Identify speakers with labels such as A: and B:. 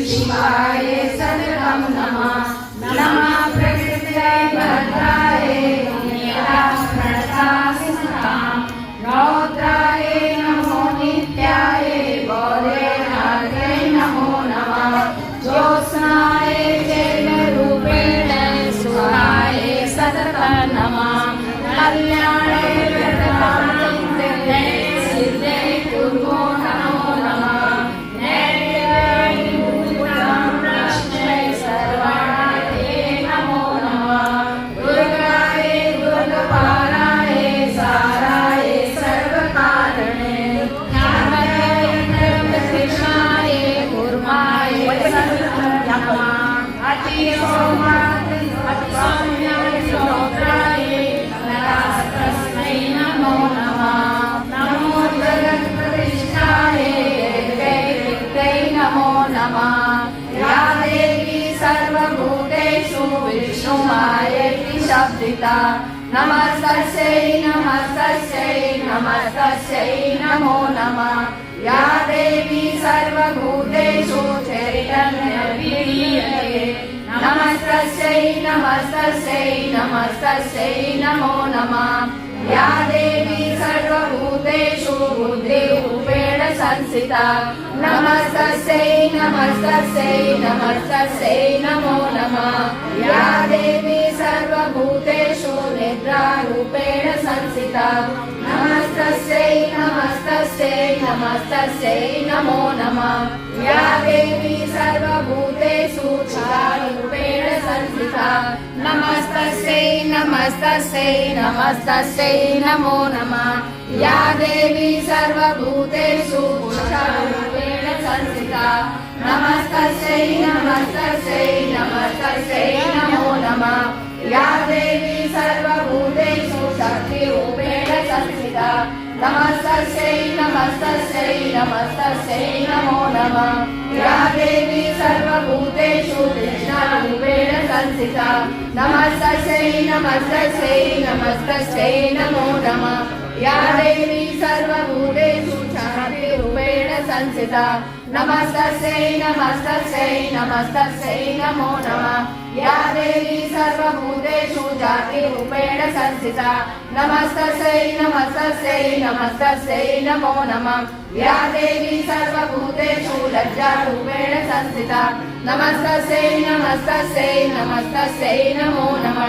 A: शिवाय सततं नमः। नमः प्रकृत्यै भद्राय प्रणतासि सतां। रौद्राय नमो नित्याय गौरेनार्यै नमो नमः। ज्योत्स्नाय चैलरूपेण सुहाय सततं नमः। कल्याणे प्रदाय सिद्धे कुर्वो नमो नमः। विष्णुमायेति शब्दिता। नमस्तस्यै नमस्तस्यै नमस्तस्यै नमो नमः। या देवी सर्वभूतेषु चैतन्यविलीयते। नमस्तस्यै नमस्तस्यै नमस्तस्यै नमो नमः। या देवी सर्वभूतेषु बुद्धिरूपेण संस्थिता। नमस्तस्यै नमस्तस्यै नमस्तस्यै नमो नमः। या देवी सर्वभूतेषु निद्रारूपेण संस्थिता। नमस्तस्यै नमस्तस्यै नमस्तस्यै नमो नमः। या देवी सर्वभूतेषु चिदारूपेण संस्थिता। नमस्तस्यै नमस्तस्यै नमस्तस्यै नमो नमः। या देवी सर्वभूतेषु पुरुषरूपेण संस्थिता। नमस्तस्यै नमस्तस्यै नमस्तस्यै नमो नमः। या देवी सर्वभूतेषु शक्तिरूपेण संस्थिता। नमस्तस्यै नमस्तस्यै नमस्तस्यै नमो नमः। या देवी सर्वभूतेषु कृष्णरूपेण संस्थिता। नमस्तस्यै नमस्तस्यै नमस्तस्यै नमो नमः। या देवी सर्वभूतेषु शान्तिरूपेण संस्थिता। नमस्तस्यै नमस्तस्यै नमस्तस्यै नमो नमः। या देवी सर्वभूतेषु जातिरूपेण संस्थिता। नमस्तस्यै नमस्तस्यै नमस्तस्यै नमो नमः। या देवी सर्वभूतेषु लज्जारूपेण संस्थिता। नमस्तस्यै नमस्तस्यै नमस्तस्यै नमो नमः।